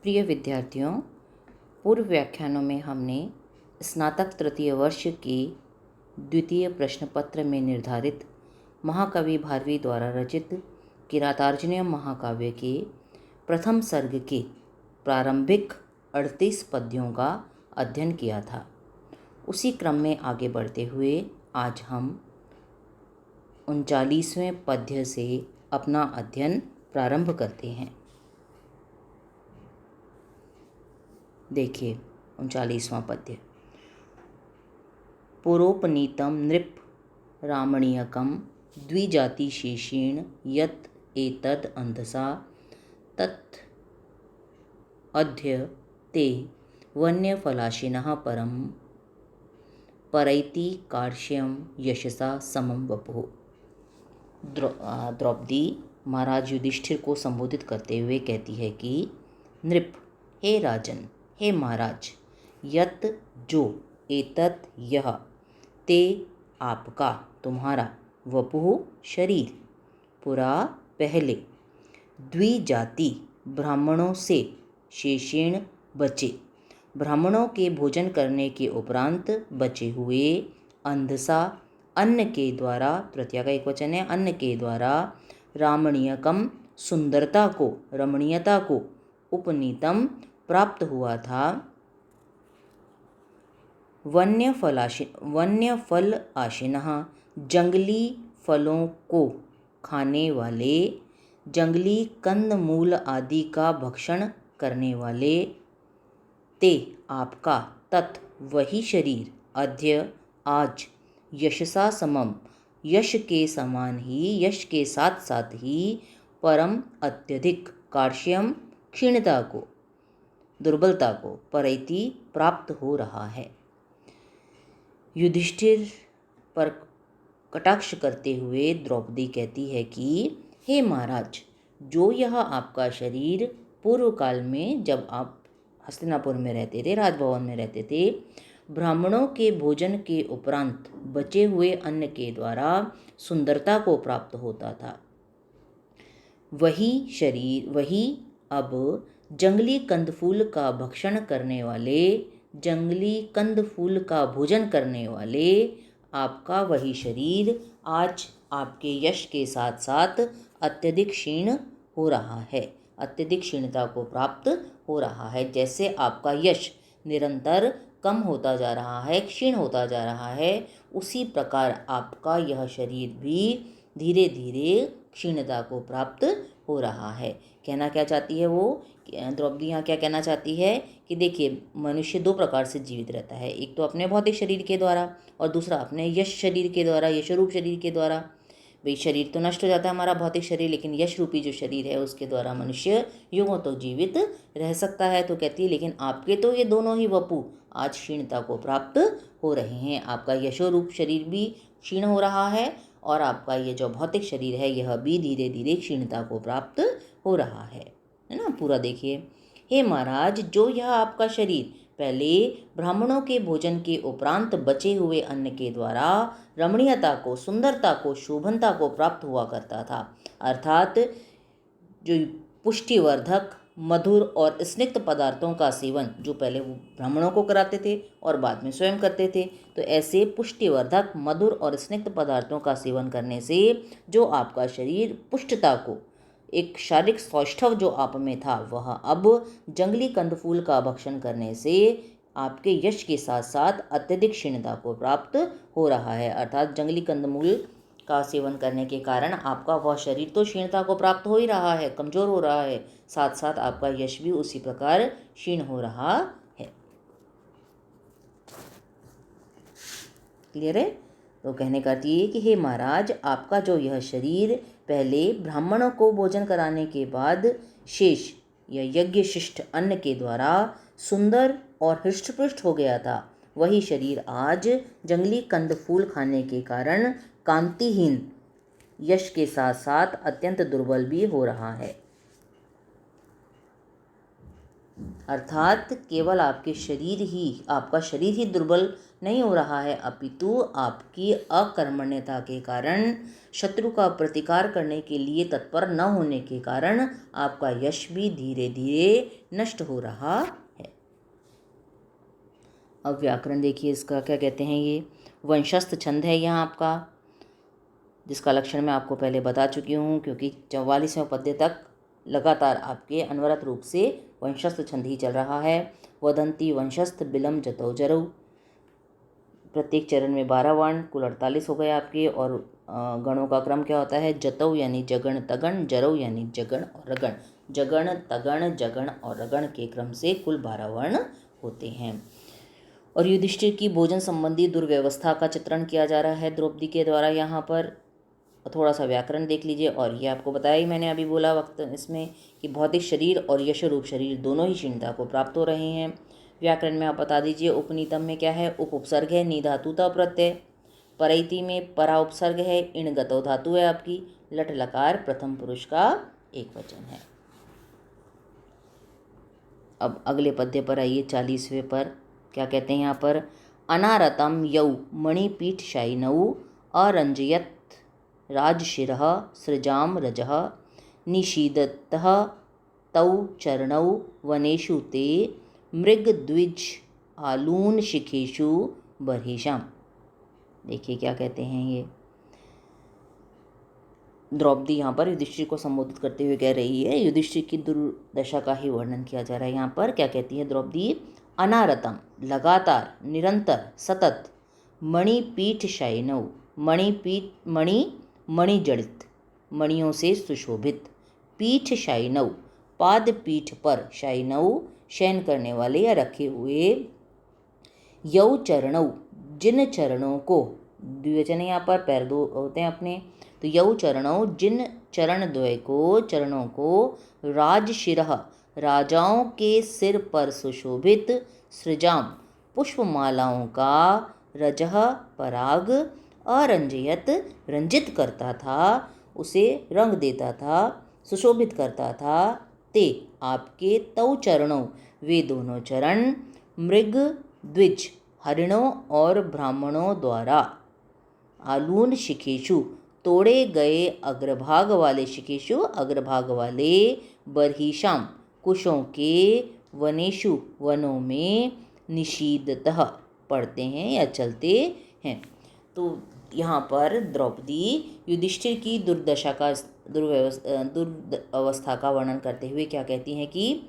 प्रिय विद्यार्थियों, पूर्व व्याख्यानों में हमने स्नातक तृतीय वर्ष के द्वितीय प्रश्न पत्र में निर्धारित महाकवि भारवी द्वारा रचित किरातार्जुनीय महाकाव्य के प्रथम सर्ग के प्रारंभिक 38 पद्यों का अध्ययन किया था। उसी क्रम में आगे बढ़ते हुए आज हम 39वें पद्य से अपना अध्ययन प्रारंभ करते हैं। देखिए 39वां पद्य। पुरोपनीतं नृप रामणीयकं द्विजाति शेषेण यत् एतद् अंधसा तत् अद्य ते वन्यफलाशिनः परं परैति कार्श्यं यशसा समं वपुः। द्रौपदी महाराज युधिष्ठिर को संबोधित करते हुए कहती है कि नृप, हे राजन, हे महाराज, यत जो, एतत् यह, ते आपका तुम्हारा, वपुः शरीर, पुरा पहले, द्विजाति ब्राह्मणों से, शेषेण बचे, ब्राह्मणों के भोजन करने के उपरांत बचे हुए, अंधसा अन्न के द्वारा, तृतीया का एक वचन है, अन्न के द्वारा, रामणीयकम सुंदरता को, रमणीयता को, उपनीतम प्राप्त हुआ था, वन्यफल आशिनः जंगली फलों को खाने वाले, जंगली कंद मूल आदि का भक्षण करने वाले, ते आपका, तत् वही शरीर, अद्य आज, यशसा समम यश के समान ही, यश के साथ साथ ही, परम अत्यधिक, कार्श्यम क्षीणता को, दुर्बलता को, परैति प्राप्त हो रहा है। युधिष्ठिर पर कटाक्ष करते हुए द्रौपदी कहती है कि हे महाराज, जो यह आपका शरीर पूर्व काल में जब आप हस्तिनापुर में रहते थे, राजभवन में रहते थे, ब्राह्मणों के भोजन के उपरांत बचे हुए अन्न के द्वारा सुंदरता को प्राप्त होता था, वही शरीर, वही अब जंगली कंदफूल का भक्षण करने वाले, जंगली कंदफूल का भोजन करने वाले आपका वही शरीर आज आपके यश के साथ साथ अत्यधिक क्षीण हो रहा है, अत्यधिक क्षीणता को प्राप्त हो रहा है। जैसे आपका यश निरंतर कम होता जा रहा है, क्षीण होता जा रहा है, उसी प्रकार आपका यह शरीर भी धीरे धीरे क्षीणता को प्राप्त हो रहा है। कहना क्या चाहती है वो, द्रौपदी यहाँ क्या कहना चाहती है कि देखिए, मनुष्य दो प्रकार से जीवित रहता है, एक तो अपने भौतिक शरीर के द्वारा और दूसरा अपने यश शरीर के द्वारा, यशरूप शरीर के द्वारा। भाई शरीर तो नष्ट हो जाता है हमारा भौतिक शरीर, लेकिन यश रूपी जो शरीर है उसके द्वारा मनुष्य युगों तो जीवित रह सकता है। तो कहती है लेकिन आपके तो ये दोनों ही वपु आज क्षीणता को प्राप्त हो रहे हैं, आपका यशोरूप शरीर भी क्षीण हो रहा है और आपका ये जो भौतिक शरीर है यह भी धीरे धीरे क्षीणता को प्राप्त हो रहा है ना। पूरा देखिए, हे महाराज, जो यह आपका शरीर पहले ब्राह्मणों के भोजन के उपरांत बचे हुए अन्न के द्वारा रमणीयता को, सुंदरता को, शोभनता को प्राप्त हुआ करता था, अर्थात जो पुष्टिवर्धक, मधुर और स्निग्ध पदार्थों का सेवन जो पहले वो ब्राह्मणों को कराते थे और बाद में स्वयं करते थे, तो ऐसे पुष्टिवर्धक, मधुर और स्निग्ध पदार्थों का सेवन करने से जो आपका शरीर पुष्टता को, एक शारीरिक सौष्ठव जो आप में था, वह अब जंगली कंदफूल का भक्षण करने से आपके यश के साथ साथ अत्यधिक क्षीणता को प्राप्त हो रहा है। अर्थात जंगली कंदमूल का सेवन करने के कारण आपका वह शरीर तो क्षीणता को प्राप्त हो ही रहा है, कमजोर हो रहा है, साथ साथ आपका यश भी उसी प्रकार क्षीण हो रहा है। क्लियर है? तो कहने का अर्थ ये कि हे महाराज, आपका जो यह शरीर पहले ब्राह्मणों को भोजन कराने के बाद शेष या यज्ञ शिष्ट अन्न के द्वारा सुंदर और हृष्टपुष्ट हो गया था, वही शरीर आज जंगली कंद फूल खाने के कारण कांतिहीन, यश के साथ साथ अत्यंत दुर्बल भी हो रहा है। अर्थात केवल आपका शरीर ही दुर्बल नहीं हो रहा है, अपितु आपकी अकर्मण्यता के कारण, शत्रु का प्रतिकार करने के लिए तत्पर न होने के कारण आपका यश भी धीरे धीरे नष्ट हो रहा है। अब व्याकरण देखिए इसका क्या कहते हैं। ये वंशस्थ छंद है यहाँ आपका, जिसका लक्षण मैं आपको पहले बता चुकी हूँ, क्योंकि 44वें पद्य तक लगातार आपके अनवरत रूप से वंशस्थ छंद ही चल रहा है। वदंती वंशस्थ बिलम जतौ जरौ, प्रत्येक चरण में 12 वर्ण, कुल 48 हो गए आपके। और गणों का क्रम क्या होता है, जतौ यानी जगण तगण, जरौ यानी जगण और रगण। जगण तगण जगण और रगण के क्रम से कुल 12 वर्ण होते हैं। और युधिष्ठिर की भोजन संबंधी दुर्व्यवस्था का चित्रण किया जा रहा है द्रौपदी के द्वारा यहाँ पर। थोड़ा सा व्याकरण देख लीजिए। और ये आपको बताया ही मैंने अभी बोला वक्त इसमें कि भौतिक शरीर और यश रूप शरीर दोनों ही क्षीणता को प्राप्त हो रहे हैं। व्याकरण में आप बता दीजिए। उपनीतम में क्या है, उपसर्ग है, नी धातु ता प्रत्यय। परैति में परा उपसर्ग है, इण गतौ धातु है आपकी। लट लकार प्रथम पुरुष का एक वचन है। अब अगले पद्य पर आइए, 40वें पर क्या कहते हैं यहाँ पर। अनारतम यौ मणिपीठ शायिनौ अरंजयत राजशिरः सृजाम रजः निषीदतः तौ चरणौ वनेषु ते मृगद्विज आलून शिखेषु बर्हिषाम। देखिए क्या कहते हैं। ये द्रौपदी यहाँ पर युधिष्ठिर को संबोधित करते हुए कह रही है। युधिष्ठिर की दुर्दशा का ही वर्णन किया जा रहा है यहाँ पर। क्या कहती है द्रौपदी, अनारतम लगातार, निरंतर, सतत, मणिपीठ शायिनौ, मणिपीठ मणि जड़ित, मणियों से सुशोभित, पीठ शायिनौ पाद पीठ पर, शायिनौ शयन करने वाले या रखे हुए, यौ चरणौ जिन चरणों को, द्विवचन यहाँ पर, पैर दो होते हैं अपने, तो यौ चरणौ जिन चरण द्वय को, चरणों को, राजशिरः राजाओं के सिर पर सुशोभित, सृजाम पुष्पमालाओं का, रजः पराग, अरंजयत रंजित करता था, उसे रंग देता था, सुशोभित करता था, ते आपके, तौ चरणों वे दोनों चरण, मृग द्विज हरिणों और ब्राह्मणों द्वारा, आलून शिखेषु तोड़े गए अग्रभाग वाले, शिखेषु अग्रभाग वाले, बर्हिषाम कुशों के, वनेषु वनों में, निषीदतः पढ़ते हैं या चलते हैं। तो यहाँ पर द्रौपदी युधिष्ठिर की दुर्व्यवस्था का वर्णन करते हुए क्या कहती हैं कि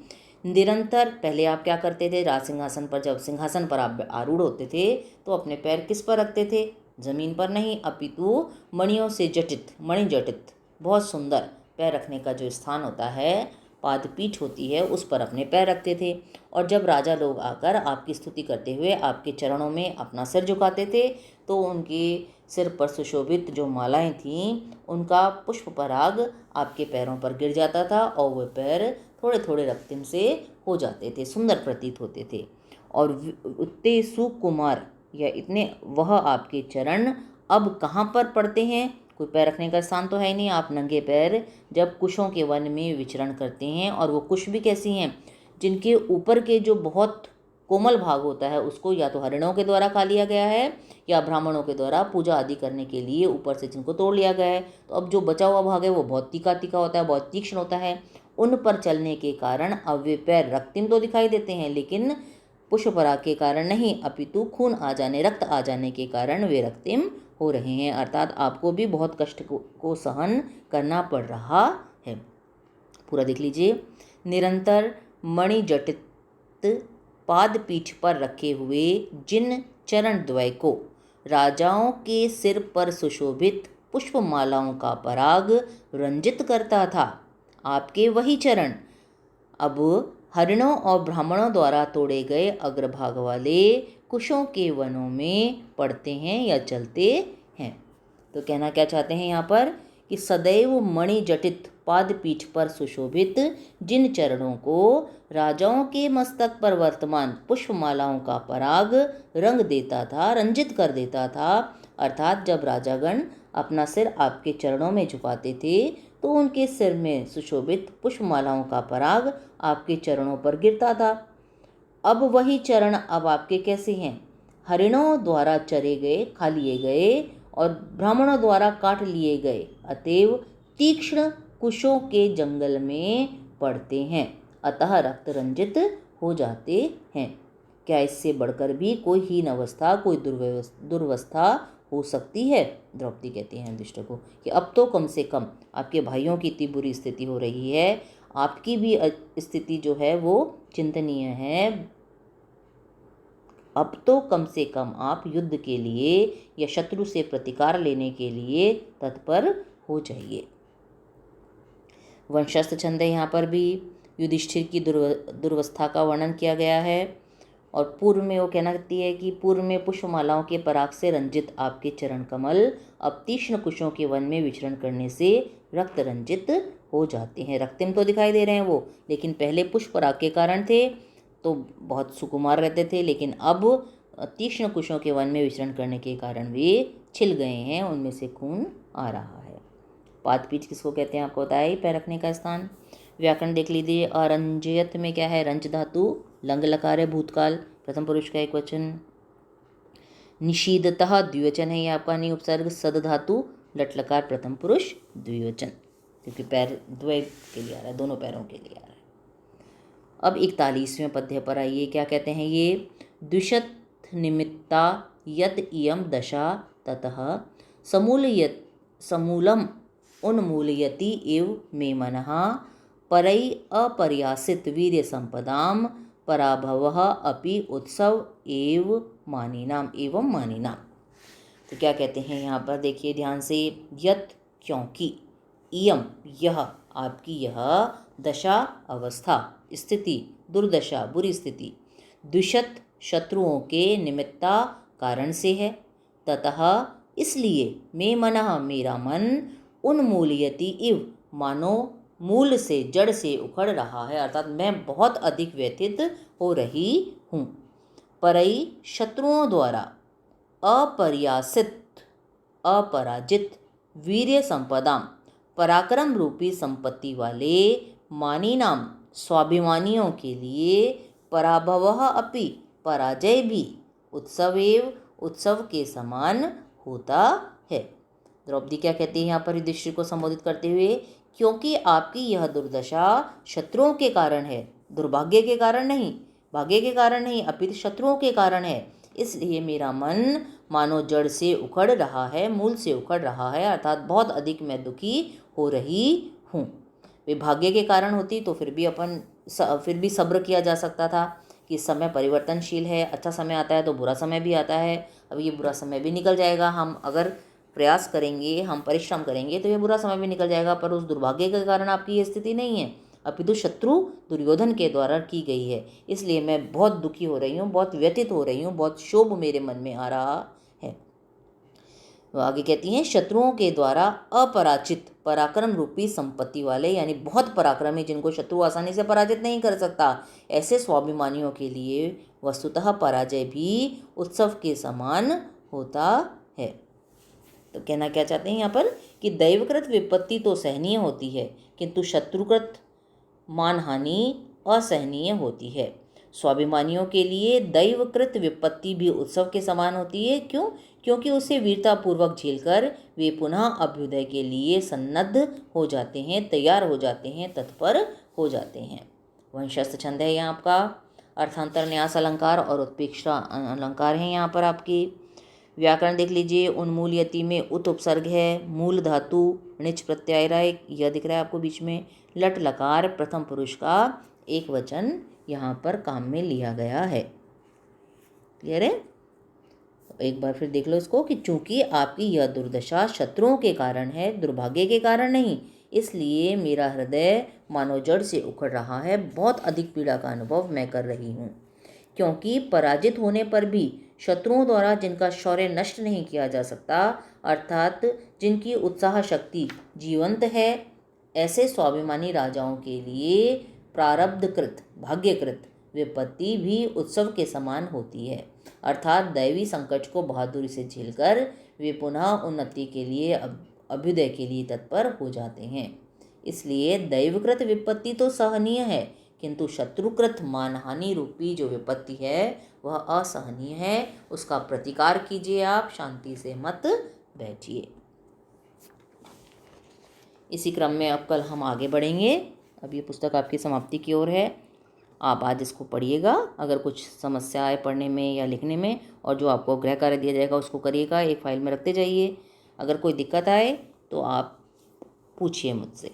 निरंतर, पहले आप क्या करते थे, राज सिंहासन पर, जब सिंहासन पर आप आरूढ़ होते थे तो अपने पैर किस पर रखते थे, जमीन पर नहीं, अपितु मणियों से जटित, मणि जटित, बहुत सुंदर पैर रखने का जो स्थान होता है, पादपीठ होती है, उस पर अपने पैर रखते थे। और जब राजा लोग आकर आपकी स्तुति करते हुए आपके चरणों में अपना सिर झुकाते थे तो उनके सिर पर सुशोभित जो मालाएं थीं उनका पुष्प पराग आपके पैरों पर गिर जाता था और वह पैर थोड़े थोड़े रक्तिम से हो जाते थे, सुंदर प्रतीत होते थे। और उतने सुकुमार या इतने वह आपके चरण अब कहाँ पर पड़ते हैं, कोई पैर रखने का स्थान तो है ही नहीं, आप नंगे पैर जब कुशों के वन में विचरण करते हैं, और वो कुश भी कैसी हैं, जिनके ऊपर के जो बहुत कोमल भाग होता है उसको या तो हरिणों के द्वारा खा लिया गया है या ब्राह्मणों के द्वारा पूजा आदि करने के लिए ऊपर से जिनको तोड़ लिया गया है, तो अब जो बचा हुआ भाग है वो बहुत तीखा तीखा होता है, बहुत तीक्ष्ण होता है। उन पर चलने के कारण अब वे पैर रक्तिम तो दिखाई देते हैं लेकिन पुष्प पराग के कारण नहीं, अपितु खून आ जाने, रक्त आ जाने के कारण वे रक्तिम हो रहे हैं। अर्थात आपको भी बहुत कष्ट को सहन करना पड़ रहा है। पूरा देख लीजिए। निरंतर मणि जटित पाद पीठ पर रखे हुए जिन चरण द्वय को, राजाओं के सिर पर सुशोभित पुष्पमालाओं का पराग रंजित करता था, आपके वही चरण अब हरिणों और ब्राह्मणों द्वारा तोड़े गए अग्रभाग वाले कुशों के वनों में पड़ते हैं या चलते हैं। तो कहना क्या चाहते हैं यहाँ पर कि सदैव मणि जटित पादपीठ पर सुशोभित जिन चरणों को राजाओं के मस्तक पर वर्तमान पुष्पमालाओं का पराग रंग देता था, रंजित कर देता था, अर्थात जब राजागण अपना सिर आपके चरणों में झुकाते थे तो उनके सिर में सुशोभित पुष्पमालाओं का पराग आपके चरणों पर गिरता था। अब वही चरण अब आपके कैसे हैं? हरिणों द्वारा चरे गए, खा लिए गए और ब्राह्मणों द्वारा काट लिए गए, अतएव तीक्ष्ण कुशों के जंगल में पड़ते हैं, अतः रक्त रंजित हो जाते हैं। क्या इससे बढ़कर भी कोई हीन अवस्था, कोई दुर्वस्था हो सकती है? द्रौपदी कहती हैं युधिष्ठिर को कि अब तो कम से कम आपके भाइयों की इतनी बुरी स्थिति हो रही है, आपकी भी स्थिति जो है वो चिंतनीय है। अब तो कम से कम आप युद्ध के लिए या शत्रु से प्रतिकार लेने के लिए तत्पर हो जाइए। वंशस्थ छंद है, यहाँ पर भी युधिष्ठिर की दुर्वस्था का वर्णन किया गया है। और पूर्व में वो कहना कहती है कि पूर्व में पुष्पमालाओं के पराग से रंजित आपके चरण कमल अब तीक्ष्ण कुशों के वन में विचरण करने से रक्त रंजित हो जाते हैं। रक्तिम तो दिखाई दे रहे हैं वो, लेकिन पहले पुष्प पराग के कारण थे तो बहुत सुकुमार रहते थे, लेकिन अब तीक्ष्ण कुशों के वन में विचरण करने के कारण वे छिल गए हैं, उनमें से खून आ रहा है। पाद पीठ किसको कहते हैं आपको बताया ही, पैर रखने का स्थान। व्याकरण देख लीजिए। अरंजयत में क्या है? रंज धातु, लंग लकार है, भूतकाल, प्रथम पुरुष का एक वचन। निषीदतः द्विवचन है ये आपका, नि उपसर्ग, सद धातु, लट लकार, प्रथम पुरुष द्विवचन, क्योंकि पैर द्वय के लिए आ रहा है, दोनों पैरों के लिए आ रहा है। अब 41वें पद्य पर आइए, क्या कहते हैं ये? द्विषत निमित्ता यत इयम दशा ततः समूलम उन्मूलयति इव मे मनः परई अपर्यासित वीर्य संपदाम पराभवः अपि उत्सव एव मानिनाम एवं मानिनाम। तो क्या कहते हैं यहाँ पर? देखिए ध्यान से। यत क्योंकि, इयम यह, आपकी यह, दशा अवस्था, स्थिति, दुर्दशा बुरी स्थिति, द्विषत शत्रुओं के निमित्ता कारण से है, ततः इसलिए, मे मनः मेरा मन, उन्मूलयति इव मानो मूल से, जड़ से उखड़ रहा है, अर्थात मैं बहुत अधिक व्यथित हो रही हूँ। परई शत्रुओं द्वारा, अपर्यासित अपराजित, वीर्य संपदाम पराक्रम रूपी संपत्ति वाले, मानी नाम स्वाभिमानियों के लिए, पराभवः अपि पराजय भी, उत्सवेव उत्सव के समान होता है। द्रौपदी क्या कहती है यहाँ पर युधिष्ठिर को संबोधित करते हुए? क्योंकि आपकी यह दुर्दशा शत्रुओं के कारण है, दुर्भाग्य के कारण नहीं, भाग्य के कारण नहीं, अपितु शत्रुओं के कारण है, इसलिए मेरा मन मानो जड़ से उखड़ रहा है, मूल से उखड़ रहा है, अर्थात बहुत अधिक मैं दुखी हो रही हूँ। वे भाग्य के कारण होती तो फिर भी सब्र किया जा सकता था कि समय परिवर्तनशील है, अच्छा समय आता है तो बुरा समय भी आता है। अब ये बुरा समय भी निकल जाएगा, हम अगर प्रयास करेंगे, हम परिश्रम करेंगे तो ये बुरा समय भी निकल जाएगा, पर उस दुर्भाग्य के कारण आपकी ये स्थिति नहीं है, अपितु शत्रु दुर्योधन के द्वारा की गई है, इसलिए मैं बहुत दुखी हो रही हूँ, बहुत व्यथित हो रही हूँ, बहुत क्षोभ मेरे मन में आ रहा है। वो आगे कहती हैं, शत्रुओं के द्वारा अपराजित पराक्रम रूपी संपत्ति वाले, यानी बहुत पराक्रमी, जिनको शत्रु आसानी से पराजित नहीं कर सकता, ऐसे स्वाभिमानियों के लिए वस्तुतः पराजय भी उत्सव के समान होता है। तो कहना क्या चाहते हैं यहाँ पर कि दैवकृत विपत्ति तो सहनीय होती है, किंतु शत्रुकृत मानहानि असहनीय होती है। स्वाभिमानियों के लिए दैवकृत विपत्ति भी उत्सव के समान होती है। क्यों? क्योंकि उसे वीरतापूर्वक झेलकर वे पुनः अभ्युदय के लिए सन्नद्ध हो जाते हैं, तैयार हो जाते हैं, तत्पर हो जाते हैं। वंशस्थ छंद है यहाँ आपका, अर्थांतर न्यास अलंकार और उत्प्रेक्षा अलंकार हैं यहाँ पर आपकी। व्याकरण देख लीजिए। उन्मूलयति में उत उपसर्ग है, मूल धातु, णिच प्रत्यय, यह दिख रहा है आपको बीच में, लट लकार, प्रथम पुरुष का एक वचन यहाँ पर काम में लिया गया है। क्लियर है? एक बार फिर देख लो इसको कि चूंकि आपकी यह दुर्दशा शत्रुओं के कारण है, दुर्भाग्य के कारण नहीं, इसलिए मेरा हृदय मानो जड़ से उखड़ रहा है, बहुत अधिक पीड़ा का अनुभव मैं कर रही हूँ। क्योंकि पराजित होने पर भी शत्रुओं द्वारा जिनका शौर्य नष्ट नहीं किया जा सकता, अर्थात जिनकी उत्साह शक्ति जीवंत है, ऐसे स्वाभिमानी राजाओं के लिए प्रारब्धकृत भाग्यकृत विपत्ति भी उत्सव के समान होती है, अर्थात दैवी संकट को बहादुरी से झेलकर वे पुनः उन्नति के लिए, अभ्युदय के लिए तत्पर हो जाते हैं। इसलिए दैवकृत विपत्ति तो सहनीय है, किंतु शत्रुकृत मानहानि रूपी जो विपत्ति है वह असहनीय है। उसका प्रतिकार कीजिए, आप शांति से मत बैठिए। इसी क्रम में अब कल हम आगे बढ़ेंगे। अब ये पुस्तक आपकी समाप्ति की ओर है। आप आज इसको पढ़िएगा। अगर कुछ समस्या आए पढ़ने में या लिखने में, और जो आपको गृह कार्य दिया जाएगा उसको करिएगा, एक फाइल में रखते जाइए। अगर कोई दिक्कत आए तो आप पूछिए मुझसे।